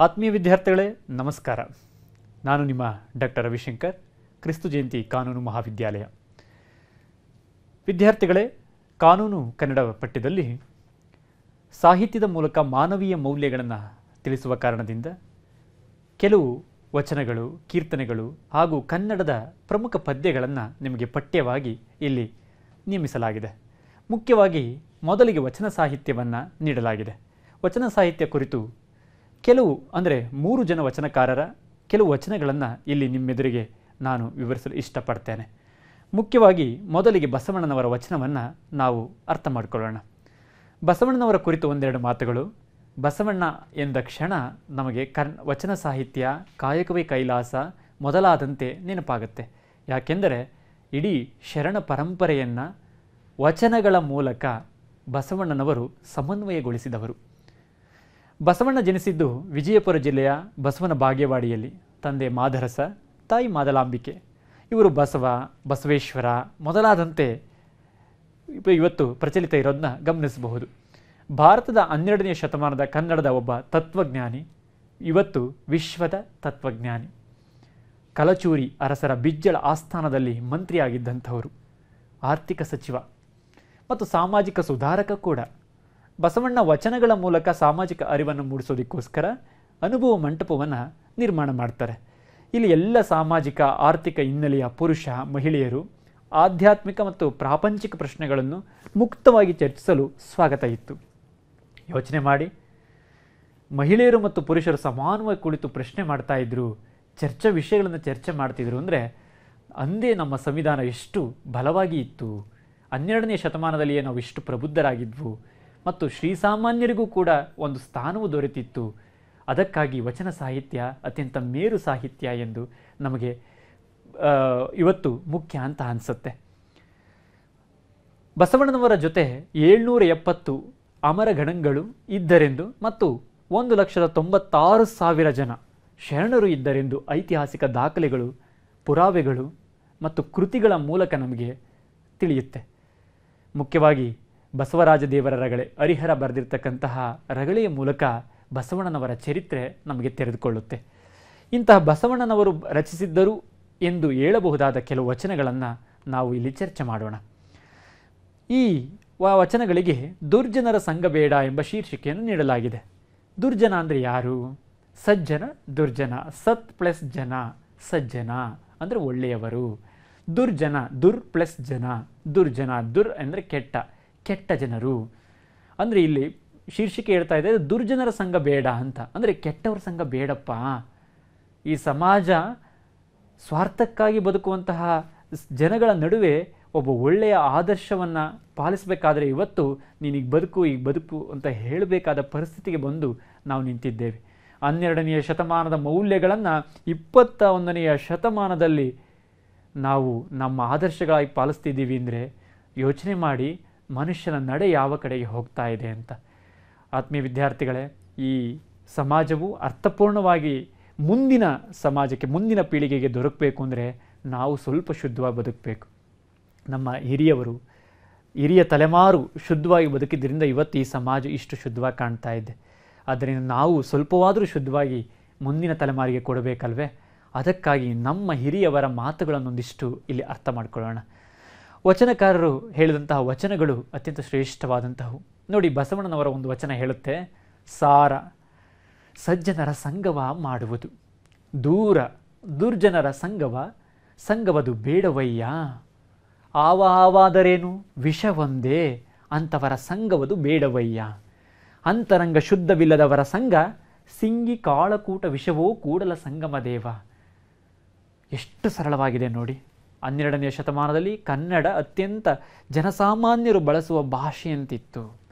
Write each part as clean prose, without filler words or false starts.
ಆತ್ಮೀಯ ವಿದ್ಯಾರ್ಥಿಗಳೇ ನಮಸ್ಕಾರ. ನಾನು ನಿಮ್ಮ ಡಾಕ್ಟರ್ ರವಿಶಂಕರ್, ಕ್ರಿಸ್ತು ಜಯಂತಿ ಕಾನೂನು ಮಹಾವಿದ್ಯಾಲಯ. ವಿದ್ಯಾರ್ಥಿಗಳೇ, ಕಾನೂನು ಕನ್ನಡ ಪಠ್ಯದಲ್ಲಿ ಸಾಹಿತ್ಯದ ಮೂಲಕ ಮಾನವೀಯ ಮೌಲ್ಯಗಳನ್ನು ತಿಳಿಸುವ ಕಾರಣದಿಂದ ಕೆಲವು ವಚನಗಳು, ಕೀರ್ತನೆಗಳು ಹಾಗೂ ಕನ್ನಡದ ಪ್ರಮುಖ ಪದ್ಯಗಳನ್ನು ನಿಮಗೆ ಪಠ್ಯವಾಗಿ ಇಲ್ಲಿ ನೇಮಿಸಲಾಗಿದೆ. ಮುಖ್ಯವಾಗಿ ಮೊದಲಿಗೆ ವಚನ ಸಾಹಿತ್ಯವನ್ನು ನೀಡಲಾಗಿದೆ. ವಚನ ಸಾಹಿತ್ಯ ಕುರಿತು ಕೆಲವು 3 ಜನ ವಚನಕಾರರ ಕೆಲವು ವಚನಗಳನ್ನು ಇಲ್ಲಿ ನಿಮ್ಮೆದುರಿಗೆ ನಾನು ವಿವರಿಸಲು ಇಷ್ಟಪಡ್ತೇನೆ. ಮುಖ್ಯವಾಗಿ ಮೊದಲಿಗೆ ಬಸವಣ್ಣನವರ ವಚನವನ್ನು ನಾವು ಅರ್ಥ ಮಾಡಿಕೊಳ್ಳೋಣ. ಬಸವಣ್ಣನವರ ಕುರಿತು ಒಂದೆರಡು ಮಾತುಗಳು. ಬಸವಣ್ಣ ಎಂದ ಕ್ಷಣ ನಮಗೆ ವಚನ ಸಾಹಿತ್ಯ, ಕಾಯಕವೇ ಕೈಲಾಸ ಮೊದಲಾದಂತೆ ನೆನಪಾಗುತ್ತೆ. ಯಾಕೆಂದರೆ ಇಡೀ ಶರಣ ಪರಂಪರೆಯನ್ನು ವಚನಗಳ ಮೂಲಕ ಬಸವಣ್ಣನವರು ಸಮನ್ವಯಗೊಳಿಸಿದವರು. ಬಸವಣ್ಣ ಜನಿಸಿದ್ದು ವಿಜಯಪುರ ಜಿಲ್ಲೆಯ ಬಸವನ ಬಾಗೇವಾಡಿಯಲ್ಲಿ. ತಂದೆ ಮಾದರಸ, ತಾಯಿ ಮಾದಲಾಂಬಿಕೆ. ಇವರು ಬಸವ, ಬಸವೇಶ್ವರ ಮೊದಲಾದಂತೆ ಇವತ್ತು ಪ್ರಚಲಿತ ಇರೋದನ್ನ ಗಮನಿಸಬಹುದು. ಭಾರತದ 12ನೇ ಶತಮಾನದ ಕನ್ನಡದ ಒಬ್ಬ ತತ್ವಜ್ಞಾನಿ, ಇವತ್ತು ವಿಶ್ವದ ತತ್ವಜ್ಞಾನಿ. ಕಲಚೂರಿ ಅರಸರ ಬಿಜ್ಜಳ ಆಸ್ಥಾನದಲ್ಲಿ ಮಂತ್ರಿಯಾಗಿದ್ದಂಥವರು, ಆರ್ಥಿಕ ಸಚಿವ ಮತ್ತು ಸಾಮಾಜಿಕ ಸುಧಾರಕ ಕೂಡ. ಬಸವಣ್ಣ ವಚನಗಳ ಮೂಲಕ ಸಾಮಾಜಿಕ ಅರಿವನ್ನು ಮೂಡಿಸೋದಕ್ಕೋಸ್ಕರ ಅನುಭವ ಮಂಟಪವನ್ನು ನಿರ್ಮಾಣ ಮಾಡ್ತಾರೆ. ಇಲ್ಲಿ ಎಲ್ಲ ಸಾಮಾಜಿಕ ಆರ್ಥಿಕ ಹಿನ್ನೆಲೆಯ ಪುರುಷ, ಮಹಿಳೆಯರು ಆಧ್ಯಾತ್ಮಿಕ ಮತ್ತು ಪ್ರಾಪಂಚಿಕ ಪ್ರಶ್ನೆಗಳನ್ನು ಮುಕ್ತವಾಗಿ ಚರ್ಚಿಸಲು ಸ್ವಾಗತ ಇತ್ತು. ಯೋಚನೆ ಮಾಡಿ, ಮಹಿಳೆಯರು ಮತ್ತು ಪುರುಷರು ಸಮಾನವಾಗಿ ಕುಳಿತು ಪ್ರಶ್ನೆ ಮಾಡ್ತಾ ಇದ್ರು, ವಿಷಯಗಳನ್ನು ಚರ್ಚೆ ಮಾಡ್ತಿದ್ರು. ಅಂದರೆ ಅಂದೇ ನಮ್ಮ ಸಂವಿಧಾನ ಎಷ್ಟು ಬಲವಾಗಿ ಇತ್ತು, 12ನೇ ಶತಮಾನದಲ್ಲಿಯೇ ನಾವು ಎಷ್ಟು ಪ್ರಬುದ್ಧರಾಗಿದ್ವು ಮತ್ತು ಶ್ರೀಸಾಮಾನ್ಯರಿಗೂ ಕೂಡ ಒಂದು ಸ್ಥಾನವು ದೊರೆತಿತ್ತು. ಅದಕ್ಕಾಗಿ ವಚನ ಸಾಹಿತ್ಯ ಅತ್ಯಂತ ಮೇರು ಸಾಹಿತ್ಯ ಎಂದು ನಮಗೆ ಇವತ್ತು ಮುಖ್ಯ ಅಂತ ಅನಿಸುತ್ತೆ. ಬಸವಣ್ಣನವರ ಜೊತೆ 770 ಅಮರಗಣಗಳು ಇದ್ದರೆಂದು ಮತ್ತು 1,96,000 ಜನ ಶರಣರು ಇದ್ದರೆಂದು ಐತಿಹಾಸಿಕ ದಾಖಲೆಗಳು, ಪುರಾವೆಗಳು ಮತ್ತು ಕೃತಿಗಳ ಮೂಲಕ ನಮಗೆ ತಿಳಿಯುತ್ತೆ. ಮುಖ್ಯವಾಗಿ ಬಸವರಾಜ ದೇವರ ರಗಳೆ, ಹರಿಹರ ಬರೆದಿರ್ತಕ್ಕಂತಹ ರಗಳೆಯ ಮೂಲಕ ಬಸವಣ್ಣನವರ ಚರಿತ್ರೆ ನಮಗೆ ತೆರೆದುಕೊಳ್ಳುತ್ತೆ. ಇಂತಹ ಬಸವಣ್ಣನವರು ರಚಿಸಿದ್ದರು ಎಂದು ಹೇಳಬಹುದಾದ ಕೆಲವು ವಚನಗಳನ್ನು ನಾವು ಇಲ್ಲಿ ಚರ್ಚೆ ಮಾಡೋಣ. ಈ ವಚನಗಳಿಗೆ ದುರ್ಜನರ ಸಂಘ ಬೇಡ ಎಂಬ ಶೀರ್ಷಿಕೆಯನ್ನು ನೀಡಲಾಗಿದೆ. ದುರ್ಜನ ಅಂದರೆ ಯಾರು? ಸಜ್ಜನ, ದುರ್ಜನ. ಸತ್ ಪ್ಲಸ್ ಜನ, ಸಜ್ಜನ ಅಂದರೆ ಒಳ್ಳೆಯವರು. ದುರ್ಜನ, ದುರ್ ಪ್ಲಸ್ ಜನ, ದುರ್ಜನ. ದುರ್ ಅಂದರೆ ಕೆಟ್ಟ, ಕೆಟ್ಟ ಜನರು. ಅಂದರೆ ಇಲ್ಲಿ ಶೀರ್ಷಿಕೆ ಹೇಳ್ತಾ ಇದೆ ದುರ್ಜನರ ಸಂಘ ಬೇಡ ಅಂತ. ಅಂದರೆ ಕೆಟ್ಟವರ ಸಂಘ ಬೇಡಪ್ಪ. ಈ ಸಮಾಜ ಸ್ವಾರ್ಥಕ್ಕಾಗಿ ಬದುಕುವಂತಹ ಜನಗಳ ನಡುವೆ ಒಬ್ಬ ಒಳ್ಳೆಯ ಆದರ್ಶವನ್ನು ಪಾಲಿಸಬೇಕಾದ್ರೆ ಇವತ್ತು ನೀನೀಗ ಬದುಕು ಅಂತ ಹೇಳಬೇಕಾದ ಪರಿಸ್ಥಿತಿಗೆ ಬಂದು ನಾವು ನಿಂತಿದ್ದೇವೆ. 12ನೇ ಶತಮಾನದ ಮೌಲ್ಯಗಳನ್ನು 21ನೇ ಶತಮಾನದಲ್ಲಿ ನಾವು ನಮ್ಮ ಆದರ್ಶಗಳಾಗಿ ಪಾಲಿಸ್ತಿದ್ದೀವಿ ಅಂದರೆ ಯೋಚನೆ ಮಾಡಿ ಮನುಷ್ಯನ ನಡೆ ಯಾವ ಕಡೆಗೆ ಹೋಗ್ತಾ ಇದೆ ಅಂತ. ಆತ್ಮೀಯ ವಿದ್ಯಾರ್ಥಿಗಳೇ, ಈ ಸಮಾಜವು ಅರ್ಥಪೂರ್ಣವಾಗಿ ಮುಂದಿನ ಸಮಾಜಕ್ಕೆ, ಮುಂದಿನ ಪೀಳಿಗೆಗೆ ದೊರಕಬೇಕು ಅಂದರೆ ನಾವು ಸ್ವಲ್ಪ ಶುದ್ಧವಾಗಿ ಬದುಕಬೇಕು. ನಮ್ಮ ಹಿರಿಯ ತಲೆಮಾರು ಶುದ್ಧವಾಗಿ ಬದುಕಿದ್ದರಿಂದ ಇವತ್ತು ಈ ಸಮಾಜ ಇಷ್ಟು ಶುದ್ಧವಾಗಿ ಕಾಣ್ತಾ ಇದೆ. ಆದ್ದರಿಂದ ನಾವು ಸ್ವಲ್ಪವಾದರೂ ಶುದ್ಧವಾಗಿ ಮುಂದಿನ ತಲೆಮಾರಿಗೆ ಕೊಡಬೇಕಲ್ವೇ? ಅದಕ್ಕಾಗಿ ನಮ್ಮ ಹಿರಿಯವರ ಮಾತುಗಳನ್ನೊಂದಿಷ್ಟು ಇಲ್ಲಿ ಅರ್ಥ ಮಾಡ್ಕೊಳ್ಳೋಣ. ವಚನಕಾರರು ಹೇಳಿದಂತಹ ವಚನಗಳು ಅತ್ಯಂತ ಶ್ರೇಷ್ಠವಾದಂತಹವು. ನೋಡಿ, ಬಸವಣ್ಣನವರ ಒಂದು ವಚನ ಹೇಳುತ್ತೆ, ಸಾರ ಸಜ್ಜನರ ಸಂಗವ ಮಾಡುವುದು, ದೂರ ದುರ್ಜನರ ಸಂಗವದು ಬೇಡವಯ್ಯ. ಆವಾದರೇನು ವಿಷವೊಂದೇ, ಅಂಥವರ ಸಂಗವದು ಬೇಡವಯ್ಯ. ಅಂತರಂಗ ಶುದ್ಧವಿಲ್ಲದವರ ಸಂಘ ಸಿಂಗಿ ಕಾಳಕೂಟ ವಿಷವೋ ಕೂಡಲ ಸಂಗಮ ದೇವ. ಎಷ್ಟು ಸರಳವಾಗಿದೆ ನೋಡಿ. 12ನೇ ಶತಮಾನದಲ್ಲಿ ಕನ್ನಡ ಅತ್ಯಂತ ಜನಸಾಮಾನ್ಯರು ಬಳಸುವ ಭಾಷೆಯಂತಿತ್ತು.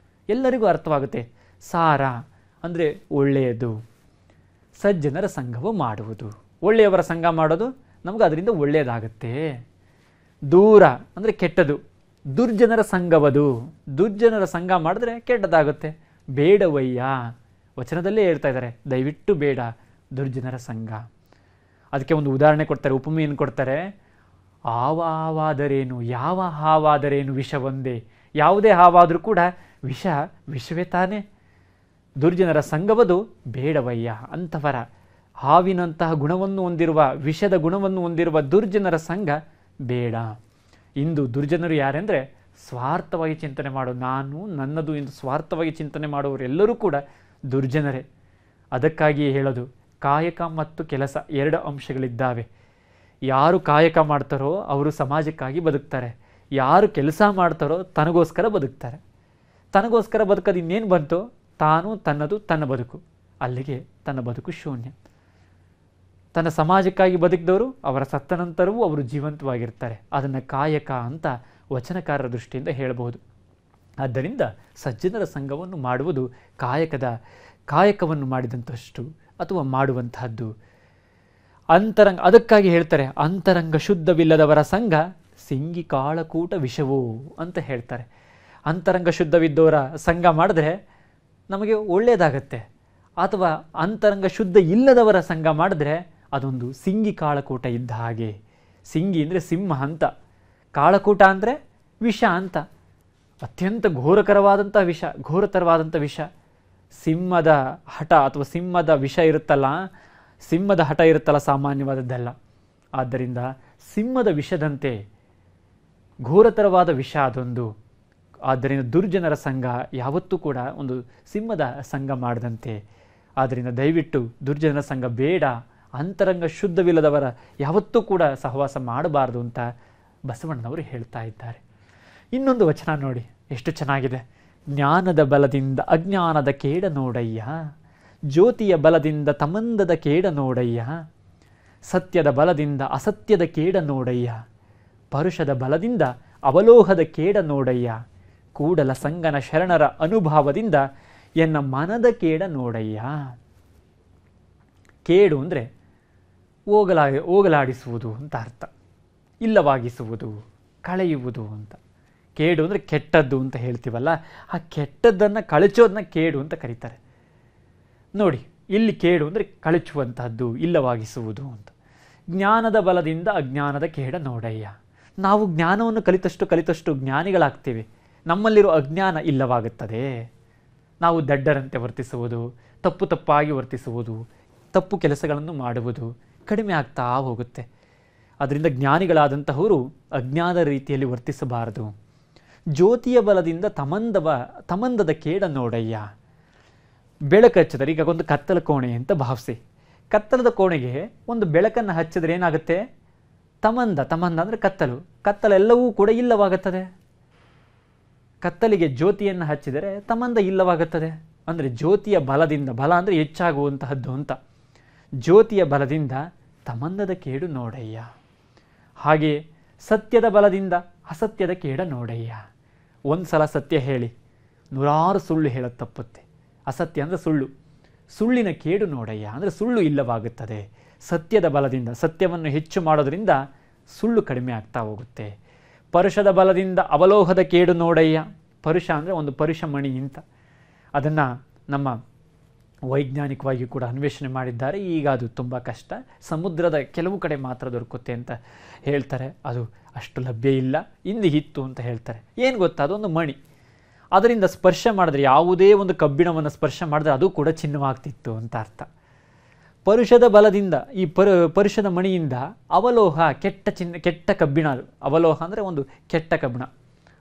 ಎಲ್ಲರಿಗೂ ಅರ್ಥವಾಗುತ್ತೆ. ಸಾರ ಅಂದರೆ ಒಳ್ಳೆಯದು, ಸಜ್ಜನರ ಸಂಘವು ಮಾಡುವುದು, ಒಳ್ಳೆಯವರ ಸಂಘ ಮಾಡೋದು, ನಮಗೆ ಅದರಿಂದ ಒಳ್ಳೆಯದಾಗತ್ತೆ. ದೂರ ಅಂದರೆ ಕೆಟ್ಟದು, ದುರ್ಜನರ ಸಂಘವದು, ದುರ್ಜನರ ಸಂಘ ಮಾಡಿದ್ರೆ ಕೆಟ್ಟದಾಗುತ್ತೆ. ಬೇಡವಯ್ಯ, ವಚನದಲ್ಲೇ ಹೇಳ್ತಾ ಇದ್ದಾರೆ, ದಯವಿಟ್ಟು ಬೇಡ ದುರ್ಜನರ ಸಂಘ. ಅದಕ್ಕೆ ಒಂದು ಉದಾಹರಣೆ ಕೊಡ್ತಾರೆ, ಉಪಮೆಯನ್ನು ಕೊಡ್ತಾರೆ. ಆವಾದರೇನು, ಯಾವ ಹಾವಾದರೇನು ವಿಷವೊಂದೇ. ಯಾವುದೇ ಹಾವಾದರೂ ಕೂಡ ವಿಷವೇ ತಾನೇ. ದುರ್ಜನರ ಸಂಘವದು ಬೇಡವಯ್ಯ. ಅಂಥವರ ಹಾವಿನಂತಹ ಗುಣವನ್ನು ಹೊಂದಿರುವ, ವಿಷದ ಗುಣವನ್ನು ಹೊಂದಿರುವ ದುರ್ಜನರ ಸಂಘ ಬೇಡ. ಇಂದು ದುರ್ಜನರು ಯಾರೆಂದರೆ ಸ್ವಾರ್ಥವಾಗಿ ಚಿಂತನೆ ಮಾಡೋ, ನಾನು ನನ್ನದು ಎಂದು ಸ್ವಾರ್ಥವಾಗಿ ಚಿಂತನೆ ಮಾಡುವವರೆಲ್ಲರೂ ಕೂಡ ದುರ್ಜನರೇ. ಅದಕ್ಕಾಗಿಯೇ ಹೇಳೋದು, ಕಾಯಕ ಮತ್ತು ಕೆಲಸ 2 ಅಂಶಗಳಿದ್ದಾವೆ. ಯಾರು ಕಾಯಕ ಮಾಡ್ತಾರೋ ಅವರು ಸಮಾಜಕ್ಕಾಗಿ ಬದುಕ್ತಾರೆ, ಯಾರು ಕೆಲಸ ಮಾಡ್ತಾರೋ ತನಗೋಸ್ಕರ ಬದುಕ್ತಾರೆ. ತನಗೋಸ್ಕರ ಬದುಕೋದು ಇನ್ನೇನು ಬಂತು? ತಾನು ತನ್ನದು ತನ್ನ ಬದುಕು, ಅಲ್ಲಿಗೆ ತನ್ನ ಬದುಕು ಶೂನ್ಯ. ತನ್ನ ಸಮಾಜಕ್ಕಾಗಿ ಬದುಕಿದವರು ಅವರ ಸತ್ತ ನಂತರವೂ ಅವರು ಜೀವಂತವಾಗಿರ್ತಾರೆ. ಅದನ್ನು ಕಾಯಕ ಅಂತ ವಚನಕಾರರ ದೃಷ್ಟಿಯಿಂದ ಹೇಳಬಹುದು. ಆದ್ದರಿಂದ ಸಜ್ಜನರ ಸಂಘವನ್ನು ಮಾಡುವುದು ಕಾಯಕವನ್ನು ಮಾಡಿದಂಥಷ್ಟು ಅಥವಾ ಮಾಡುವಂತಹದ್ದು. ಅದಕ್ಕಾಗಿ ಹೇಳ್ತಾರೆ, ಅಂತರಂಗ ಶುದ್ಧವಿಲ್ಲದವರ ಸಂಘ ಸಿಂಗಿ ಕಾಳಕೂಟ ವಿಷವೋ ಅಂತ ಹೇಳ್ತಾರೆ. ಅಂತರಂಗ ಶುದ್ಧವಿದ್ದವರ ಸಂಘ ಮಾಡಿದ್ರೆ ನಮಗೆ ಒಳ್ಳೆಯದಾಗತ್ತೆ, ಅಥವಾ ಅಂತರಂಗ ಶುದ್ಧ ಇಲ್ಲದವರ ಸಂಘ ಮಾಡಿದ್ರೆ ಅದೊಂದು ಸಿಂಗಿ ಕಾಳಕೂಟ ಇದ್ದ ಹಾಗೆ. ಸಿಂಗಿ ಅಂದರೆ ಸಿಂಹ ಅಂತ, ಕಾಳಕೂಟ ಅಂದರೆ ವಿಷ ಅಂತ. ಅತ್ಯಂತ ಘೋರತರವಾದಂಥ ವಿಷ. ಸಿಂಹದ ಹಠ ಅಥವಾ ಸಿಂಹದ ವಿಷ ಇರುತ್ತಲ್ಲ, ಸಿಂಹದ ಹಠ ಇರುತ್ತಲ್ಲ, ಸಾಮಾನ್ಯವಾದದ್ದಲ್ಲ. ಆದ್ದರಿಂದ ಸಿಂಹದ ವಿಷದಂತೆ ಘೋರತರವಾದ ವಿಷ ಅದೊಂದು. ಆದ್ದರಿಂದ ದುರ್ಜನರ ಸಂಘ ಯಾವತ್ತೂ ಕೂಡ ಒಂದು ಸಿಂಹದ ಸಂಘ ಮಾಡದಂತೆ. ಆದ್ದರಿಂದ ದಯವಿಟ್ಟು ದುರ್ಜನರ ಸಂಘ ಬೇಡ, ಅಂತರಂಗ ಶುದ್ಧವಿಲ್ಲದವರ ಯಾವತ್ತೂ ಕೂಡ ಸಹವಾಸ ಮಾಡಬಾರ್ದು ಅಂತ ಬಸವಣ್ಣನವರು ಹೇಳ್ತಾ ಇದ್ದಾರೆ. ಇನ್ನೊಂದು ವಚನ ನೋಡಿ ಎಷ್ಟು ಚೆನ್ನಾಗಿದೆ. ಜ್ಞಾನದ ಬಲದಿಂದ ಅಜ್ಞಾನದ ಕೇಡ ನೋಡಯ್ಯ, ಜ್ಯೋತಿಯ ಬಲದಿಂದ ತಮಂದದ ಕೇಡ ನೋಡಯ್ಯ, ಸತ್ಯದ ಬಲದಿಂದ ಅಸತ್ಯದ ಕೇಡ ನೋಡಯ್ಯ, ಪರುಷದ ಬಲದಿಂದ ಅವಲೋಹದ ಕೇಡ ನೋಡಯ್ಯ, ಕೂಡಲ ಸಂಗನ ಶರಣರ ಅನುಭಾವದಿಂದ ಎನ್ನ ಮನದ ಕೇಡ ನೋಡಯ್ಯ. ಕೇಡು ಅಂದರೆ ಹೋಗಲಾಡಿಸುವುದು ಅಂತ ಅರ್ಥ, ಇಲ್ಲವಾಗಿಸುವುದು, ಕಳೆಯುವುದು ಅಂತ. ಕೇಡು ಅಂದರೆ ಕೆಟ್ಟದ್ದು ಅಂತ ಹೇಳ್ತೀವಲ್ಲ, ಆ ಕೆಟ್ಟದ್ದನ್ನು ಕಳಚೋದನ್ನ ಕೇಡು ಅಂತ ಕರೀತಾರೆ. ನೋಡಿ, ಇಲ್ಲಿ ಕೇಡು ಅಂದರೆ ಕಳಚುವಂತಹದ್ದು, ಇಲ್ಲವಾಗಿಸುವುದು ಅಂತ. ಜ್ಞಾನದ ಬಲದಿಂದ ಅಜ್ಞಾನದ ಕೇಡ ನೋಡಯ್ಯ. ನಾವು ಜ್ಞಾನವನ್ನು ಕಲಿತಷ್ಟು ಜ್ಞಾನಿಗಳಾಗ್ತೀವಿ. ನಮ್ಮಲ್ಲಿರೋ ಅಜ್ಞಾನ ಇಲ್ಲವಾಗುತ್ತದೆ. ನಾವು ದಡ್ಡರಂತೆ ವರ್ತಿಸುವುದು, ತಪ್ಪಾಗಿ ವರ್ತಿಸುವುದು, ತಪ್ಪು ಕೆಲಸಗಳನ್ನು ಮಾಡುವುದು ಕಡಿಮೆ ಆಗ್ತಾ ಹೋಗುತ್ತೆ. ಅದರಿಂದ ಜ್ಞಾನಿಗಳಾದಂತಹವರು ಅಜ್ಞಾನದ ರೀತಿಯಲ್ಲಿ ವರ್ತಿಸಬಾರದು. ಜ್ಯೋತಿಯ ಬಲದಿಂದ ತಮಂದದ ಕೇಡ ನೋಡಯ್ಯ. ಬೆಳಕು ಹಚ್ಚಿದರೆ, ಈಗ ಒಂದು ಕತ್ತಲ ಕೋಣೆ ಅಂತ ಭಾವಿಸಿ, ಕತ್ತಲದ ಕೋಣೆಗೆ ಒಂದು ಬೆಳಕನ್ನು ಹಚ್ಚಿದ್ರೆ ಏನಾಗುತ್ತೆ? ತಮಂದ ಅಂದರೆ ಕತ್ತಲೆಲ್ಲವೂ ಕೂಡ ಇಲ್ಲವಾಗುತ್ತದೆ. ಕತ್ತಲಿಗೆ ಜ್ಯೋತಿಯನ್ನು ಹಚ್ಚಿದರೆ ತಮಂದ ಇಲ್ಲವಾಗುತ್ತದೆ. ಅಂದರೆ ಜ್ಯೋತಿಯ ಬಲದಿಂದ, ಬಲ ಅಂದರೆ ಹೆಚ್ಚಾಗುವಂತಹದ್ದು ಅಂತ, ಜ್ಯೋತಿಯ ಬಲದಿಂದ ತಮಂದದ ಕೇಡು ನೋಡಯ್ಯ. ಹಾಗೆ ಸತ್ಯದ ಬಲದಿಂದ ಅಸತ್ಯದ ಕೇಡ ನೋಡಯ್ಯ. ಒಂದು ಸಲ ಸತ್ಯ ಹೇಳಿ 100 ಸುಳ್ಳು ಹೇಳೋದು ತಪ್ಪುತ್ತೆ. ಅಸತ್ಯ ಅಂದರೆ ಸುಳ್ಳಿನ ಕೇಡು ನೋಡಯ್ಯ, ಅಂದರೆ ಸುಳ್ಳು ಇಲ್ಲವಾಗುತ್ತದೆ. ಸತ್ಯದ ಬಲದಿಂದ, ಸತ್ಯವನ್ನು ಹೆಚ್ಚು ಮಾಡೋದರಿಂದ ಸುಳ್ಳು ಕಡಿಮೆ ಆಗ್ತಾ ಹೋಗುತ್ತೆ. ಪರುಷದ ಬಲದಿಂದ ಅವಲೋಹದ ಕೇಡು ನೋಡಯ್ಯ. ಪರುಷ ಅಂದರೆ ಒಂದು ಪರುಷಮಣಿ ಅಂತ, ಅದನ್ನು ನಮ್ಮ ವೈಜ್ಞಾನಿಕವಾಗಿ ಕೂಡ ಅನ್ವೇಷಣೆ ಮಾಡಿದ್ದಾರೆ. ಈಗ ಅದು ತುಂಬ ಕಷ್ಟ, ಸಮುದ್ರದ ಕೆಲವು ಕಡೆ ಮಾತ್ರ ದೊರಕುತ್ತೆ ಅಂತ ಹೇಳ್ತಾರೆ. ಅದು ಅಷ್ಟು ಲಭ್ಯ ಇಲ್ಲ, ಇತ್ತು ಅಂತ ಹೇಳ್ತಾರೆ. ಏನು ಗೊತ್ತಾ, ಅದೊಂದು ಮಣಿ. ಅದರಿಂದ ಸ್ಪರ್ಶ ಮಾಡಿದ್ರೆ, ಯಾವುದೇ ಒಂದು ಕಬ್ಬಿಣವನ್ನು ಸ್ಪರ್ಶ ಮಾಡಿದ್ರೆ ಅದು ಕೂಡ ಚಿನ್ನವಾಗ್ತಿತ್ತು ಅಂತ ಅರ್ಥ. ಪರುಷದ ಬಲದಿಂದ, ಈ ಪರುಷದ ಮಣಿಯಿಂದ ಅವಲೋಹ, ಕೆಟ್ಟ ಕಬ್ಬಿಣ. ಅವಲೋಹ ಅಂದರೆ ಒಂದು ಕೆಟ್ಟ ಕಬ್ಬಿಣ,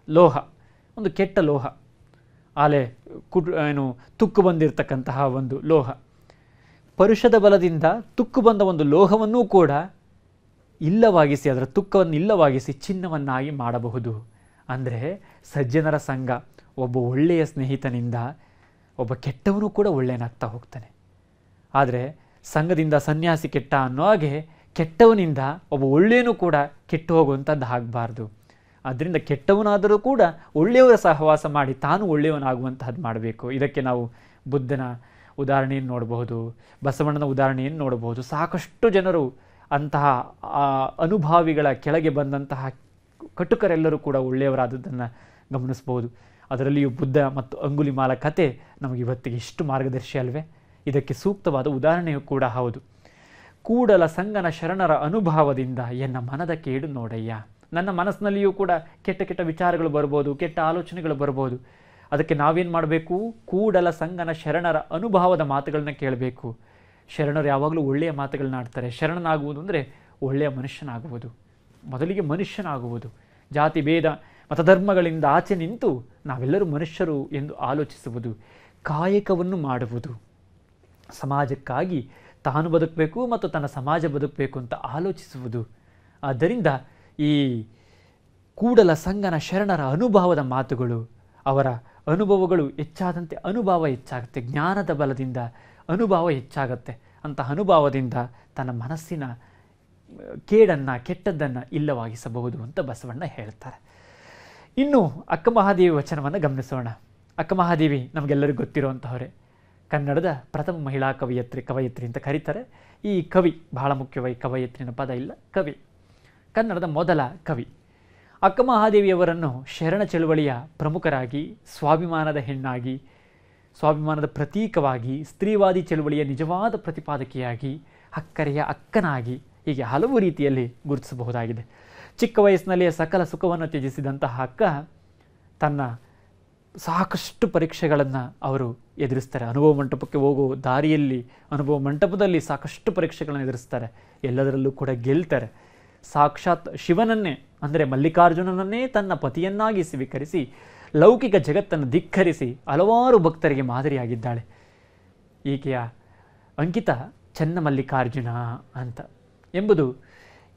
ಲೋಹ, ಒಂದು ಕೆಟ್ಟ ಲೋಹ, ತುಕ್ಕು ಬಂದಿರತಕ್ಕಂತಹ ಒಂದು ಲೋಹ. ಪರುಷದ ಬಲದಿಂದ ತುಕ್ಕು ಬಂದ ಒಂದು ಲೋಹವನ್ನೂ ಕೂಡ ಇಲ್ಲವಾಗಿಸಿ, ಅದರ ತುಕ್ಕವನ್ನು ಇಲ್ಲವಾಗಿಸಿ ಚಿನ್ನವನ್ನಾಗಿ ಮಾಡಬಹುದು. ಅಂದರೆ ಸಜ್ಜನರ ಸಂಘ, ಒಬ್ಬ ಒಳ್ಳೆಯ ಸ್ನೇಹಿತನಿಂದ ಒಬ್ಬ ಕೆಟ್ಟವನು ಕೂಡ ಒಳ್ಳೆಯನಾಗ್ತಾ ಹೋಗ್ತಾನೆ. ಆದರೆ ಸಂಘದಿಂದ ಸನ್ಯಾಸಿ ಕೆಟ್ಟ ಅನ್ನೋ ಹಾಗೆ ಕೆಟ್ಟವನಿಂದ ಒಬ್ಬ ಒಳ್ಳೆಯನೂ ಕೂಡ ಕೆಟ್ಟು ಹೋಗುವಂಥದ್ದು ಆಗಬಾರ್ದು. ಅದರಿಂದ ಕೆಟ್ಟವನಾದರೂ ಕೂಡ ಒಳ್ಳೆಯವರ ಸಹವಾಸ ಮಾಡಿ ತಾನು ಒಳ್ಳೆಯವನಾಗುವಂತಹದ್ದು ಮಾಡಬೇಕು. ಇದಕ್ಕೆ ನಾವು ಬುದ್ಧನ ಉದಾಹರಣೆಯನ್ನು ನೋಡಬಹುದು, ಬಸವಣ್ಣನ ಉದಾಹರಣೆಯನ್ನು ನೋಡಬಹುದು. ಸಾಕಷ್ಟು ಜನರು ಅಂತಹ ಅನುಭಾವಿಗಳ ಕೆಳಗೆ ಬಂದಂತಹ ಕಟುಕರೆಲ್ಲರೂ ಕೂಡ ಒಳ್ಳೆಯವರಾದದ್ದನ್ನು ಗಮನಿಸ್ಬೋದು. ಅದರಲ್ಲಿಯೂ ಬುದ್ಧ ಮತ್ತು ಅಂಗುಲಿಮಾಲ ಕತೆ ನಮಗೆ ಇವತ್ತಿಗೆ ಇಷ್ಟು ಮಾರ್ಗದರ್ಶಿ ಅಲ್ವೇ? ಇದಕ್ಕೆ ಸೂಕ್ತವಾದ ಉದಾಹರಣೆಯೂ ಕೂಡ ಹೌದು. ಕೂಡಲ ಸಂಗನ ಶರಣರ ಅನುಭವದಿಂದ ಎನ್ನ ಮನದ ಕೇಡು ನೋಡಯ್ಯ. ನನ್ನ ಮನಸ್ಸಿನಲ್ಲಿಯೂ ಕೂಡ ಕೆಟ್ಟ ವಿಚಾರಗಳು ಬರ್ಬೋದು, ಕೆಟ್ಟ ಆಲೋಚನೆಗಳು ಬರ್ಬೋದು. ಅದಕ್ಕೆ ನಾವೇನು ಮಾಡಬೇಕು? ಕೂಡಲ ಸಂಗನ ಶರಣರ ಅನುಭವದ ಮಾತುಗಳನ್ನ ಕೇಳಬೇಕು. ಶರಣರು ಯಾವಾಗಲೂ ಒಳ್ಳೆಯ ಮಾತುಗಳನ್ನ ಆಡ್ತಾರೆ. ಶರಣನಾಗುವುದು ಅಂದರೆ ಒಳ್ಳೆಯ ಮನುಷ್ಯನಾಗುವುದು, ಮೊದಲಿಗೆ ಮನುಷ್ಯನಾಗುವುದು. ಜಾತಿ ಭೇದ ಮತಧರ್ಮಗಳಿಂದ ಆಚೆ ನಿಂತು ನಾವೆಲ್ಲರೂ ಮನುಷ್ಯರು ಎಂದು ಆಲೋಚಿಸುವುದು, ಕಾಯಕವನ್ನು ಮಾಡುವುದು, ಸಮಾಜಕ್ಕಾಗಿ ತಾನು ಬದುಕಬೇಕು ಮತ್ತು ತನ್ನ ಸಮಾಜ ಬದುಕಬೇಕು ಅಂತ ಆಲೋಚಿಸುವುದು. ಆದ್ದರಿಂದ ಈ ಕೂಡಲ ಸಂಗನ ಶರಣರ ಅನುಭವದ ಮಾತುಗಳು, ಅವರ ಅನುಭವಗಳು ಹೆಚ್ಚಾದಂತೆ ಅನುಭವ ಹೆಚ್ಚಾಗುತ್ತೆ. ಜ್ಞಾನದ ಬಲದಿಂದ ಅನುಭವ ಹೆಚ್ಚಾಗುತ್ತೆ. ಅಂತಹ ಅನುಭವದಿಂದ ತನ್ನ ಮನಸ್ಸಿನ ಕೇಡನ್ನು ಕೆಟ್ಟದ್ದನ್ನು ಇಲ್ಲವಾಗಿಸಬಹುದು ಅಂತ ಬಸವಣ್ಣ ಹೇಳ್ತಾರೆ. ಇನ್ನು ಅಕ್ಕಮಹಾದೇವಿ ವಚನವನ್ನು ಗಮನಿಸೋಣ. ಅಕ್ಕಮಹಾದೇವಿ ನಮಗೆಲ್ಲರಿಗೂ ಗೊತ್ತಿರುವಂತಹವರೇ. ಕನ್ನಡದ ಪ್ರಥಮ ಮಹಿಳಾ ಕವಯತ್ರಿ ಅಂತ ಕರೀತಾರೆ. ಈ ಕವಿ ಬಹಳ ಮುಖ್ಯವಾಗಿ, ಕವಯತ್ರಿನ ಪದ ಇಲ್ಲ, ಕವಿ, ಕನ್ನಡದ ಮೊದಲ ಕವಿ. ಅಕ್ಕಮಹಾದೇವಿಯವರನ್ನು ಶರಣ ಚಳುವಳಿಯ ಪ್ರಮುಖರಾಗಿ, ಸ್ವಾಭಿಮಾನದ ಹೆಣ್ಣಾಗಿ, ಸ್ವಾಭಿಮಾನದ ಪ್ರತೀಕವಾಗಿ, ಸ್ತ್ರೀವಾದಿ ಚಳುವಳಿಯ ನಿಜವಾದ ಪ್ರತಿಪಾದಕಿಯಾಗಿ, ಅಕ್ಕರೆಯ ಅಕ್ಕನಾಗಿ, ಹೀಗೆ ಹಲವು ರೀತಿಯಲ್ಲಿ ಗುರುತಿಸಬಹುದಾಗಿದೆ. ಚಿಕ್ಕ ವಯಸ್ಸಿನಲ್ಲಿಯೇ ಸಕಲ ಸುಖವನ್ನು ತ್ಯಜಿಸಿದಂತಹ ಅಕ್ಕ ತನ್ನ ಸಾಕಷ್ಟು ಪರೀಕ್ಷೆಗಳನ್ನು ಅವರು ಎದುರಿಸ್ತಾರೆ. ಅನುಭವ ಮಂಟಪಕ್ಕೆ ಹೋಗೋ ದಾರಿಯಲ್ಲಿ, ಅನುಭವ ಮಂಟಪದಲ್ಲಿ ಸಾಕಷ್ಟು ಪರೀಕ್ಷೆಗಳನ್ನು ಎದುರಿಸ್ತಾರೆ. ಎಲ್ಲದರಲ್ಲೂ ಕೂಡ ಗೆಲ್ತಾರೆ. ಸಾಕ್ಷಾತ್ ಶಿವನನ್ನೇ ಅಂದರೆ ಮಲ್ಲಿಕಾರ್ಜುನನನ್ನೇ ತನ್ನ ಪತಿಯನ್ನಾಗಿ ಸ್ವೀಕರಿಸಿ ಲೌಕಿಕ ಜಗತ್ತನ್ನು ಧಿಕ್ಕರಿಸಿ ಹಲವಾರು ಭಕ್ತರಿಗೆ ಮಾದರಿಯಾಗಿದ್ದಾಳೆ. ಈಕೆಯ ಅಂಕಿತ ಚನ್ನಮಲ್ಲಿಕಾರ್ಜುನ ಅಂತ ಎಂಬುದು.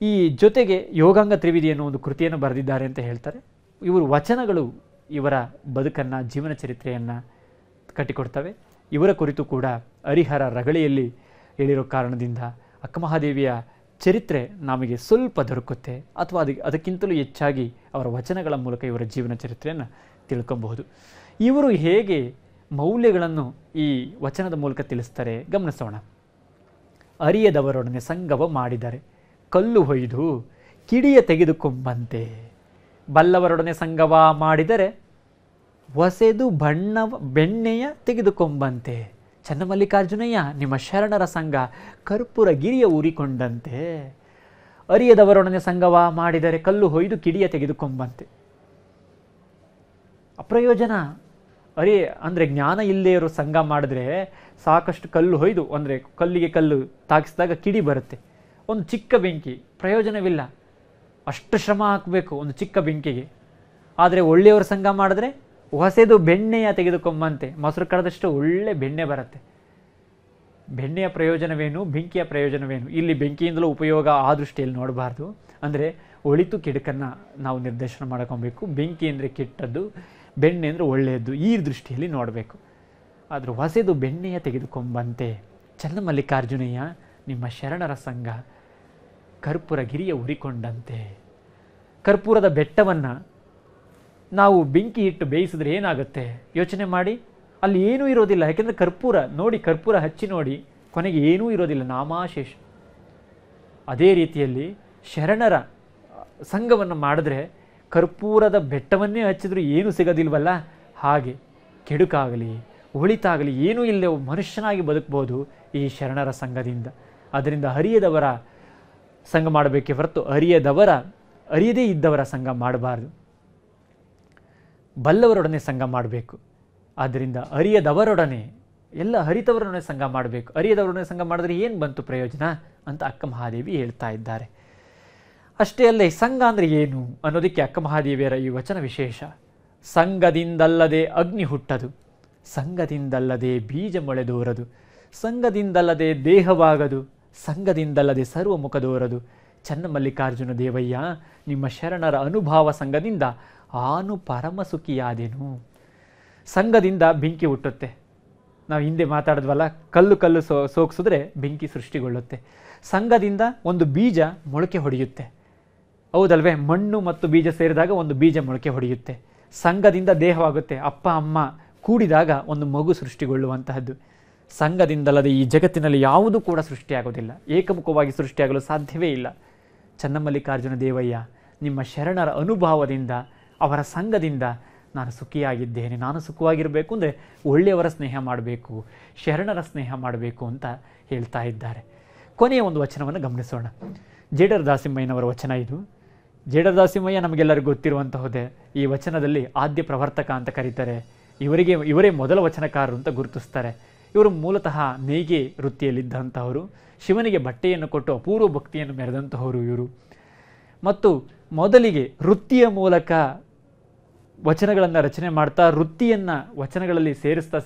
ಈ ಜೊತೆಗೆ ಯೋಗಾಂಗ ತ್ರಿವಿಧಿ ಅನ್ನೋ ಒಂದು ಕೃತಿಯನ್ನು ಬರೆದಿದ್ದಾರೆ ಅಂತ ಹೇಳ್ತಾರೆ. ಇವರು ವಚನಗಳು ಇವರ ಬದುಕನ್ನು, ಜೀವನ ಚರಿತ್ರೆಯನ್ನು ಕಟ್ಟಿಕೊಡ್ತವೆ. ಇವರ ಕುರಿತು ಕೂಡ ಹರಿಹರ ರಗಳೆಯಲ್ಲಿ ಹೇಳಿರೋ ಕಾರಣದಿಂದ ಅಕ್ಕಮಹಾದೇವಿಯ ಚರಿತ್ರೆ ನಮಗೆ ಸ್ವಲ್ಪ ದೊರಕುತ್ತೆ, ಅಥವಾ ಅದಕ್ಕಿಂತಲೂ ಹೆಚ್ಚಾಗಿ ಅವರ ವಚನಗಳ ಮೂಲಕ ಇವರ ಜೀವನ ಚರಿತ್ರೆಯನ್ನು ತಿಳ್ಕೊಬಹುದು. ಇವರು ಹೇಗೆ ಮೌಲ್ಯಗಳನ್ನು ಈ ವಚನದ ಮೂಲಕ ತಿಳಿಸ್ತಾರೆ ಗಮನಿಸೋಣ. ಅರಿಯದವರೊಡನೆ ಸಂಗವ ಮಾಡಿದರೆ ಕಲ್ಲು ಹೊಯ್ದು ಕಿಡಿಯ ತೆಗೆದುಕೊಂಬಂತೆ, ಬಲ್ಲವರೊಡನೆ ಸಂಗವ ಮಾಡಿದರೆ ಹೊಸೆದು ಬೆಣ್ಣೆಯ ತೆಗೆದುಕೊಂಬಂತೆ, ಚನ್ನಮಲ್ಲಿಕಾರ್ಜುನಯ್ಯ ನಿಮ್ಮ ಶರಣರ ಸಂಘ ಕರ್ಪೂರ ಗಿರಿಯ ಊರಿಕೊಂಡಂತೆ. ಅರಿಯದವರೊಡನೆ ಸಂಗವ ಮಾಡಿದರೆ ಕಲ್ಲು ಹೊಯ್ದು ಕಿಡಿಯ ತೆಗೆದುಕೊಂಬಂತೆ. ಅಪ್ರಯೋಜನ. ಅಂದರೆ ಜ್ಞಾನ ಇಲ್ಲದೆಯವರು ಸಂಘ ಮಾಡಿದ್ರೆ ಸಾಕಷ್ಟು ಕಲ್ಲು ಹೊಯ್ದು, ಅಂದರೆ ಕಲ್ಲಿಗೆ ಕಲ್ಲು ತಾಗಿಸಿದಾಗ ಕಿಡಿ ಬರುತ್ತೆ. ಒಂದು ಚಿಕ್ಕ ಬೆಂಕಿ, ಪ್ರಯೋಜನವಿಲ್ಲ. ಅಷ್ಟು ಶ್ರಮ ಹಾಕಬೇಕು ಒಂದು ಚಿಕ್ಕ ಬೆಂಕಿಗೆ. ಆದರೆ ಒಳ್ಳೆಯವರು ಸಂಘ ಮಾಡಿದ್ರೆ ಹೊಸೆದು ಬೆಣ್ಣೆಯ ತೆಗೆದುಕೊಂಬಂತೆ, ಮೊಸರು ಕಳೆದಷ್ಟು ಒಳ್ಳೆ ಬೆಣ್ಣೆ ಬರುತ್ತೆ. ಬೆಣ್ಣೆಯ ಪ್ರಯೋಜನವೇನು, ಬೆಂಕಿಯ ಪ್ರಯೋಜನವೇನು? ಇಲ್ಲಿ ಬೆಂಕಿಯಿಂದಲೂ ಉಪಯೋಗ ಆ ದೃಷ್ಟಿಯಲ್ಲಿ ನೋಡಬಾರ್ದು. ಅಂದರೆ ಒಳಿತು ಕೆಡುಕನ್ನು ನಾವು ನಿರ್ದೇಶನ ಮಾಡ್ಕೊಬೇಕು. ಬೆಂಕಿ ಅಂದರೆ ಕೆಟ್ಟದ್ದು, ಬೆಣ್ಣೆ ಅಂದರೆ ಒಳ್ಳೆಯದ್ದು, ಈ ದೃಷ್ಟಿಯಲ್ಲಿ ನೋಡಬೇಕು. ಆದರೂ ಹೊಸೆದು ಬೆಣ್ಣೆಯ ತೆಗೆದುಕೊಂಬಂತೆ, ಚನ್ನಮಲ್ಲಿಕಾರ್ಜುನಯ್ಯ ನಿಮ್ಮ ಶರಣರ ಸಂಘ ಕರ್ಪೂರ ಗಿರಿಯ ಉರಿಕೊಂಡಂತೆ. ಕರ್ಪೂರದ ಬೆಟ್ಟವನ್ನು ನಾವು ಬೆಂಕಿ ಇಟ್ಟು ಬೇಯಿಸಿದ್ರೆ ಏನಾಗುತ್ತೆ ಯೋಚನೆ ಮಾಡಿ. ಅಲ್ಲಿ ಏನೂ ಇರೋದಿಲ್ಲ. ಯಾಕೆಂದರೆ ಕರ್ಪೂರ ನೋಡಿ, ಕರ್ಪೂರ ಹಚ್ಚಿ ನೋಡಿ, ಕೊನೆಗೆ ಏನೂ ಇರೋದಿಲ್ಲ, ನಾಮಾಶೇಷ. ಅದೇ ರೀತಿಯಲ್ಲಿ ಶರಣರ ಸಂಘವನ್ನು ಮಾಡಿದ್ರೆ ಕರ್ಪೂರದ ಬೆಟ್ಟವನ್ನೇ ಹಚ್ಚಿದ್ರೂ ಏನೂ ಸಿಗೋದಿಲ್ವಲ್ಲ. ಹಾಗೆ ಕೆಡುಕಾಗಲಿ ಒಳಿತಾಗಲಿ ಏನೂ ಇಲ್ಲದೆ ಮನುಷ್ಯನಾಗಿ ಬದುಕ್ಬೋದು ಈ ಶರಣರ ಸಂಘದಿಂದ. ಅದರಿಂದ ಅರಿಯದವರ ಸಂಘ ಮಾಡಬೇಕೇ ಹೊರತು ಅರಿಯದೇ ಇದ್ದವರ ಸಂಘ ಮಾಡಬಾರ್ದು. ಬಲ್ಲವರೊಡನೆ ಸಂಘ ಮಾಡಬೇಕು. ಆದ್ದರಿಂದ ಅರಿಯದವರೊಡನೆ, ಎಲ್ಲ ಅರಿತವರೊಡನೆ ಸಂಘ ಮಾಡಬೇಕು. ಅರಿಯದವರೊಡನೆ ಸಂಘ ಮಾಡಿದ್ರೆ ಏನು ಬಂತು ಪ್ರಯೋಜನ ಅಂತ ಅಕ್ಕಮಹಾದೇವಿ ಹೇಳ್ತಾ ಇದ್ದಾರೆ. ಅಷ್ಟೇ ಅಲ್ಲೇ ಸಂಘ ಅಂದರೆ ಏನು ಅನ್ನೋದಕ್ಕೆ ಅಕ್ಕಮಹಾದೇವಿಯರ ಈ ವಚನ ವಿಶೇಷ. ಸಂಘದಿಂದಲ್ಲದೆ ಅಗ್ನಿ ಹುಟ್ಟದು, ಸಂಘದಿಂದಲ್ಲದೆ ಬೀಜ ಮೊಳೆದೋರದು, ಸಂಘದಿಂದಲ್ಲದೆ ದೇಹವಾಗದು, ಸಂಘದಿಂದಲ್ಲದೆ ಸರ್ವಮುಖದೋರದು. ಚನ್ನಮಲ್ಲಿಕಾರ್ಜುನ ದೇವಯ್ಯ ನಿಮ್ಮ ಶರಣರ ಅನುಭವ ಸಂಘದಿಂದ ಆನು ಪರಮ ಸುಖಿಯಾದೆನು. ಸಂಘದಿಂದ ಬೆಂಕಿ ಹುಟ್ಟುತ್ತೆ. ನಾವು ಹಿಂದೆ ಮಾತಾಡಿದ್ವಲ್ಲ, ಕಲ್ಲು ಸೋಕಿಸಿದ್ರೆ ಬೆಂಕಿ ಸೃಷ್ಟಿಗೊಳ್ಳುತ್ತೆ. ಸಂಘದಿಂದ ಒಂದು ಬೀಜ ಮೊಳಕೆ ಹೊಡೆಯುತ್ತೆ, ಹೌದಲ್ವೇ? ಮಣ್ಣು ಮತ್ತು ಬೀಜ ಸೇರಿದಾಗ ಒಂದು ಬೀಜ ಮೊಳಕೆ ಹೊಡೆಯುತ್ತೆ. ಸಂಘದಿಂದ ದೇಹವಾಗುತ್ತೆ. ಅಪ್ಪ ಅಮ್ಮ ಕೂಡಿದಾಗ ಒಂದು ಮಗು ಸೃಷ್ಟಿಗೊಳ್ಳುವಂತಹದ್ದು. ಸಂಘದಿಂದಲ್ಲದೆ ಈ ಜಗತ್ತಿನಲ್ಲಿ ಯಾವುದೂ ಕೂಡ ಸೃಷ್ಟಿಯಾಗೋದಿಲ್ಲ. ಏಕಮುಖವಾಗಿ ಸೃಷ್ಟಿಯಾಗಲು ಸಾಧ್ಯವೇ ಇಲ್ಲ. ಚನ್ನಮಲ್ಲಿಕಾರ್ಜುನ ದೇವಯ್ಯ ನಿಮ್ಮ ಶರಣರ ಅನುಭವದಿಂದ, ಅವರ ಸಂಘದಿಂದ ನಾನು ಸುಖಿಯಾಗಿದ್ದೇನೆ. ನಾನು ಸುಖವಾಗಿರಬೇಕು ಅಂದರೆ ಒಳ್ಳೆಯವರ ಸ್ನೇಹ ಮಾಡಬೇಕು, ಶರಣರ ಸ್ನೇಹ ಮಾಡಬೇಕು ಅಂತ ಹೇಳ್ತಾ ಇದ್ದಾರೆ. ಕೊನೆಯ ಒಂದು ವಚನವನ್ನು ಗಮನಿಸೋಣ. ಜೇಡರ ದಾಸಿಮಯ್ಯನವರ ವಚನ ಇದು. ಜೇಡರ ದಾಸಿಮಯ್ಯ ನಮಗೆಲ್ಲರಿಗೂ ಗೊತ್ತಿರುವಂತಹದ್ದೇ. ಈ ವಚನದಲ್ಲಿ ಆದ್ಯ ಪ್ರವರ್ತಕ ಅಂತ ಕರೀತಾರೆ. ಇವರೇ ಮೊದಲ ವಚನಕಾರರು ಅಂತ ಗುರುತಿಸ್ತಾರೆ. ಇವರು ಮೂಲತಃ ನೇಯ್ಗೆ ವೃತ್ತಿಯಲ್ಲಿದ್ದಂಥವರು, ಶಿವನಿಗೆ ಬಟ್ಟೆಯನ್ನು ಕೊಟ್ಟು ಅಪೂರ್ವ ಭಕ್ತಿಯನ್ನು ಮೆರೆದಂತಹವರು ಇವರು. ಮತ್ತು ಮೊದಲಿಗೆ ವೃತ್ತಿಯ ಮೂಲಕ ವಚನಗಳನ್ನು ರಚನೆ ಮಾಡ್ತಾ ವೃತ್ತಿಯನ್ನು ವಚನಗಳಲ್ಲಿ ಸೇರಿಸ್ತಾ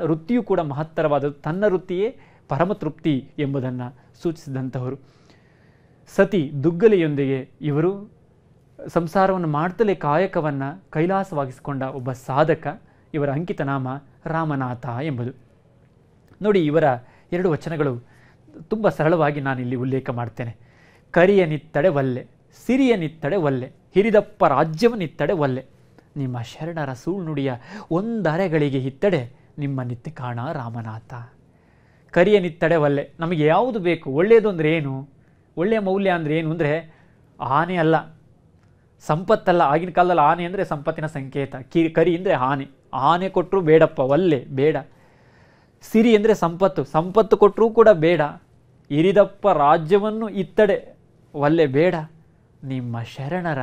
ವೃತ್ತಿಯೂ ಕೂಡ ಮಹತ್ತರವಾದದ್ದು, ತನ್ನ ವೃತ್ತಿಯೇ ಪರಮತೃಪ್ತಿ ಎಂಬುದನ್ನು ಸೂಚಿಸಿದಂಥವರು. ಸತಿ ದುಗ್ಗಲೆಯೊಂದಿಗೆ ಇವರು ಸಂಸಾರವನ್ನು ಮಾಡ್ತಲೇ ಕಾಯಕವನ್ನು ಕೈಲಾಸವಾಗಿಸಿಕೊಂಡ ಒಬ್ಬ ಸಾಧಕ. ಇವರ ಅಂಕಿತ ನಾಮ ರಾಮನಾಥ ಎಂಬುದು. ನೋಡಿ, ಇವರ 2 ವಚನಗಳು ತುಂಬ ಸರಳವಾಗಿ ನಾನಿಲ್ಲಿ ಉಲ್ಲೇಖ ಮಾಡ್ತೇನೆ. ಕರಿಯ ನಿತ್ತಡೆ ಒಲ್ಲೆ, ಸಿರಿಯ ನಿತ್ತಡೆ ಒಲ್ಲೆ, ಹಿರಿದಪ್ಪ ರಾಜ್ಯವನಿತ್ತಡೆ ಒಲ್ಲೆ, ನಿಮ್ಮ ಶರಣರ ಸುಳ್ನುಡಿಯ ಒಂದರೆಗಳಿಗೆ ಹಿತ್ತಡೆ ನಿಮ್ಮ ನಿತ್ಯ ಕಾಣ ರಾಮನಾಥ. ಕರಿಯ ನಿತ್ತಡೆ ಒಲ್ಲೆ, ನಮಗೆ ಯಾವುದು ಬೇಕು? ಒಳ್ಳೆಯದು ಅಂದರೆ ಏನು? ಒಳ್ಳೆಯ ಮೌಲ್ಯ ಅಂದರೆ ಏನು ಅಂದರೆ ಆನೆ ಅಲ್ಲ, ಸಂಪತ್ತಲ್ಲ. ಆಗಿನ ಕಾಲದಲ್ಲಿ ಆನೆ ಅಂದರೆ ಸಂಪತ್ತಿನ ಸಂಕೇತ. ಕರಿ ಅಂದರೆ ಆನೆ ಕೊಟ್ಟರು ಬೇಡಪ್ಪ, ಒಲ್ಲೆ ಬೇಡ. ಸಿರಿ ಅಂದರೆ ಸಂಪತ್ತು ಕೊಟ್ಟರೂ ಕೂಡ ಬೇಡ. ಇರಿದಪ್ಪ ರಾಜ್ಯವನ್ನು ಇತ್ತಡೆ ಒಲ್ಲೆ ಬೇಡ. ನಿಮ್ಮ ಶರಣರ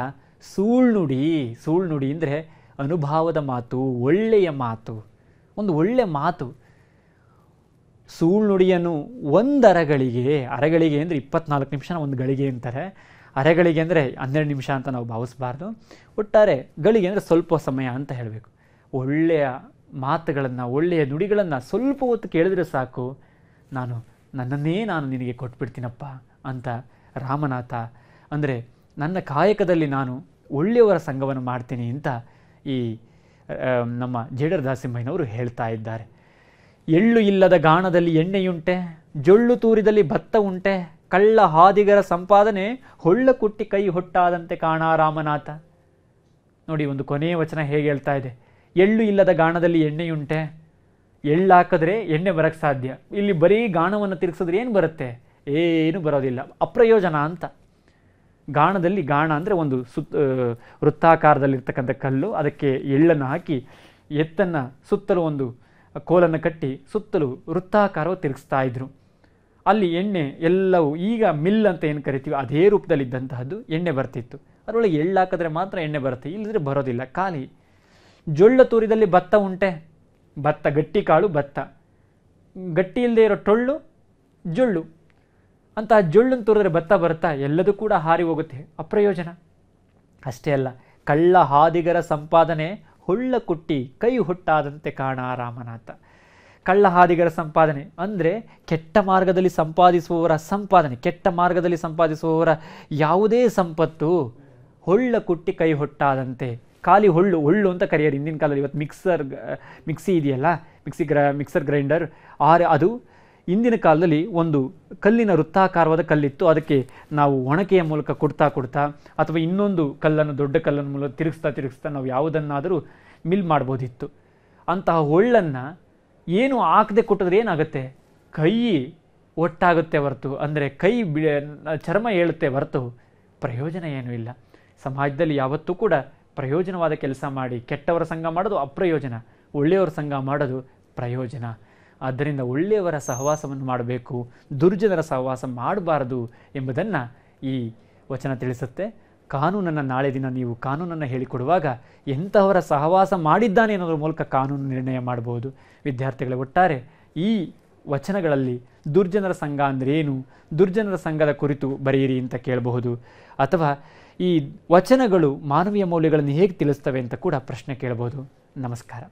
ಸುಳ್ನುಡಿ ಅಂದರೆ ಅನುಭವದ ಮಾತು, ಒಳ್ಳೆಯ ಮಾತು, ಒಂದು ಒಳ್ಳೆಯ ಮಾತು. ಸುಳ್ನುಡಿಯನ್ನು ಅರಗಳಿಗೆ ಅಂದರೆ 24 ನಿಮಿಷನ ಒಂದು ಗಳಿಗೆ ಅಂತಾರೆ. ಅರೆಗಳಿಗೆ ಅಂದರೆ 12 ನಿಮಿಷ ಅಂತ ನಾವು ಭಾವಿಸಬಾರ್ದು. ಒಟ್ಟಾರೆ ಗಳಿಗೆ ಅಂದರೆ ಸ್ವಲ್ಪ ಸಮಯ ಅಂತ ಹೇಳಬೇಕು. ಒಳ್ಳೆಯ ಮಾತುಗಳನ್ನು, ಒಳ್ಳೆಯ ನುಡಿಗಳನ್ನು ಸ್ವಲ್ಪ ಹೊತ್ತು ಕೇಳಿದ್ರೆ ಸಾಕು, ನನ್ನನ್ನೇ ನಾನು ನಿನಗೆ ಕೊಟ್ಬಿಡ್ತೀನಪ್ಪ ಅಂತ ರಾಮನಾಥ ಅಂದರೆ ನನ್ನ ಕಾಯಕದಲ್ಲಿ ನಾನು ಒಳ್ಳೆಯವರ ಸಂಘವನ್ನು ಮಾಡ್ತೀನಿ ಅಂತ ಈ ನಮ್ಮ ಜೇಡರ ದಾಸಿಮಯ್ಯನವರು ಹೇಳ್ತಾ ಇದ್ದಾರೆ. ಎಳ್ಳು ಇಲ್ಲದ ಗಾಣದಲ್ಲಿ ಎಣ್ಣೆಯುಂಟೆ, ಜೊಳ್ಳು ತೂರಿದಲ್ಲಿ ಭತ್ತ ಉಂಟೆ, ಕಳ್ಳ ಹಾದಿಗರ ಸಂಪಾದನೆ ಹೊಳ್ಳ ಕುಟ್ಟಿ ಕೈ ಹೊಟ್ಟಾದಂತೆ ಕಾಣ ರಾಮನಾಥ. ನೋಡಿ, ಒಂದು ಕೊನೆಯ ವಚನ ಹೇಗೆ ಹೇಳ್ತಾ ಇದೆ. ಎಳ್ಳು ಇಲ್ಲದ ಗಾಣದಲ್ಲಿ ಎಣ್ಣೆಯುಂಟೆ, ಎಳ್ಳು ಹಾಕಿದ್ರೆ ಎಣ್ಣೆ ಬರೋಕ್ಕೆ ಸಾಧ್ಯ. ಇಲ್ಲಿ ಬರೀ ಗಾಣವನ್ನು ತಿರುಗಿಸಿದ್ರೆ ಏನು ಬರುತ್ತೆ? ಏನು ಬರೋದಿಲ್ಲ, ಅಪ್ರಯೋಜನ ಅಂತ. ಗಾಣ ಅಂದರೆ ಒಂದು ವೃತ್ತಾಕಾರದಲ್ಲಿರ್ತಕ್ಕಂಥ ಕಲ್ಲು, ಅದಕ್ಕೆ ಎಳ್ಳನ್ನು ಹಾಕಿ ಎತ್ತನ್ನು ಸುತ್ತಲೂ ಒಂದು ಕೋಲನ್ನು ಕಟ್ಟಿ ಸುತ್ತಲೂ ವೃತ್ತಾಕಾರವು ತಿರುಗಿಸ್ತಾ ಇದ್ರು. ಅಲ್ಲಿ ಎಣ್ಣೆ ಎಲ್ಲವೂ ಈಗ ಮಿಲ್ ಅಂತ ಏನು ಕರಿತೀವಿ ಅದೇ ರೂಪದಲ್ಲಿದ್ದಂತಹದ್ದು ಎಣ್ಣೆ ಬರ್ತಿತ್ತು. ಅದರೊಳಗೆ ಎಳ್ಳು ಹಾಕಿದ್ರೆ ಮಾತ್ರ ಎಣ್ಣೆ ಬರುತ್ತೆ, ಇಲ್ಲದ್ರೆ ಬರೋದಿಲ್ಲ, ಖಾಲಿ. ಜೊಳ್ಳ ತೂರಿದಲ್ಲಿ ಭತ್ತ ಉಂಟೆ, ಭತ್ತ ಗಟ್ಟಿ ಕಾಳು, ಭತ್ತ ಗಟ್ಟಿ ಇಲ್ಲದೆ ಇರೋ ಟೊಳ್ಳು ಜೊಳ್ಳು. ಅಂತಹ ಜೊಳ್ಳನ್ನು ತೋರಿದ್ರೆ ಭತ್ತ ಬರುತ್ತಾ? ಎಲ್ಲದೂ ಕೂಡ ಹಾರಿ ಹೋಗುತ್ತೆ, ಅಪ್ರಯೋಜನ. ಅಷ್ಟೇ ಅಲ್ಲ, ಕಳ್ಳ ಹಾದಿಗರ ಸಂಪಾದನೆ ಹೊಳ್ಳ ಕುಟ್ಟಿ ಕೈ ಹೊಟ್ಟಾದಂತೆ ಕಾಣ ರಾಮನಾಥ. ಕಳ್ಳ ಹಾದಿಗರ ಸಂಪಾದನೆ ಅಂದರೆ ಕೆಟ್ಟ ಮಾರ್ಗದಲ್ಲಿ ಸಂಪಾದಿಸುವವರ ಯಾವುದೇ ಸಂಪತ್ತು ಹೊಳ್ಳ ಕುಟ್ಟಿ ಕೈ ಹೊಟ್ಟಾದಂತೆ. ಖಾಲಿ ಹೊಳ್ಳು ಅಂತ ಕರೆಯೋದು ಹಿಂದಿನ ಕಾಲದಲ್ಲಿ. ಇವತ್ತು ಮಿಕ್ಸಿ ಇದೆಯಲ್ಲ, ಮಿಕ್ಸರ್ ಗ್ರೈಂಡರ್, ಅದು ಇಂದಿನ ಕಾಲದಲ್ಲಿ ಒಂದು ಕಲ್ಲಿನ ವೃತ್ತಾಕಾರವಾದ ಕಲ್ಲಿತ್ತು. ಅದಕ್ಕೆ ನಾವು ಒಣಕೆಯ ಮೂಲಕ ಕೊಡ್ತಾ ಅಥವಾ ಇನ್ನೊಂದು ದೊಡ್ಡ ಕಲ್ಲನ್ನು ಮೂಲಕ ತಿರುಗಿಸ್ತಾ ನಾವು ಯಾವುದನ್ನಾದರೂ ಮಿಲ್ ಮಾಡ್ಬೋದಿತ್ತು. ಅಂತಹ ಹೊಳ್ಳನ್ನು ಏನು ಹಾಕದೆ ಕೊಟ್ಟಿದ್ರೆ ಏನಾಗುತ್ತೆ? ಕೈ ಒಟ್ಟಾಗುತ್ತೆ ಹೊರತು, ಅಂದರೆ ಚರ್ಮ ಏಳುತ್ತೆ ಹೊರತು ಪ್ರಯೋಜನ ಏನೂ ಇಲ್ಲ. ಸಮಾಜದಲ್ಲಿ ಯಾವತ್ತೂ ಕೂಡ ಪ್ರಯೋಜನವಾದ ಕೆಲಸ ಮಾಡಿ ಕೆಟ್ಟವರ ಸಂಘ ಮಾಡೋದು ಅಪ್ರಯೋಜನ, ಒಳ್ಳೆಯವರ ಸಂಘ ಮಾಡೋದು ಪ್ರಯೋಜನ. ಆದ್ದರಿಂದ ಒಳ್ಳೆಯವರ ಸಹವಾಸವನ್ನು ಮಾಡಬೇಕು, ದುರ್ಜನರ ಸಹವಾಸ ಮಾಡಬಾರದು ಎಂಬುದನ್ನು ಈ ವಚನ ತಿಳಿಸುತ್ತೆ. ನಾಳೆ ದಿನ ನೀವು ಕಾನೂನನ್ನು ಹೇಳಿಕೊಡುವಾಗ ಎಂತಹವರ ಸಹವಾಸ ಮಾಡಿದ್ದಾನೆ ಅನ್ನೋದ್ರ ಮೂಲಕ ಕಾನೂನು ನಿರ್ಣಯ ಮಾಡಬಹುದು. ವಿದ್ಯಾರ್ಥಿಗಳ ಒಟ್ಟಾರೆ ಈ ವಚನಗಳಲ್ಲಿ ದುರ್ಜನರ ಸಂಘ ಅಂದರೆ ಏನು, ದುರ್ಜನರ ಸಂಘದ ಕುರಿತು ಬರೆಯಿರಿ ಅಂತ ಕೇಳಬಹುದು. ಅಥವಾ ಈ ವಚನಗಳು ಮಾನವೀಯ ಮೌಲ್ಯಗಳನ್ನು ಹೇಗೆ ತಿಳಿಸ್ತವೆ ಅಂತ ಕೂಡ ಪ್ರಶ್ನೆ ಕೇಳಬಹುದು. ನಮಸ್ಕಾರ.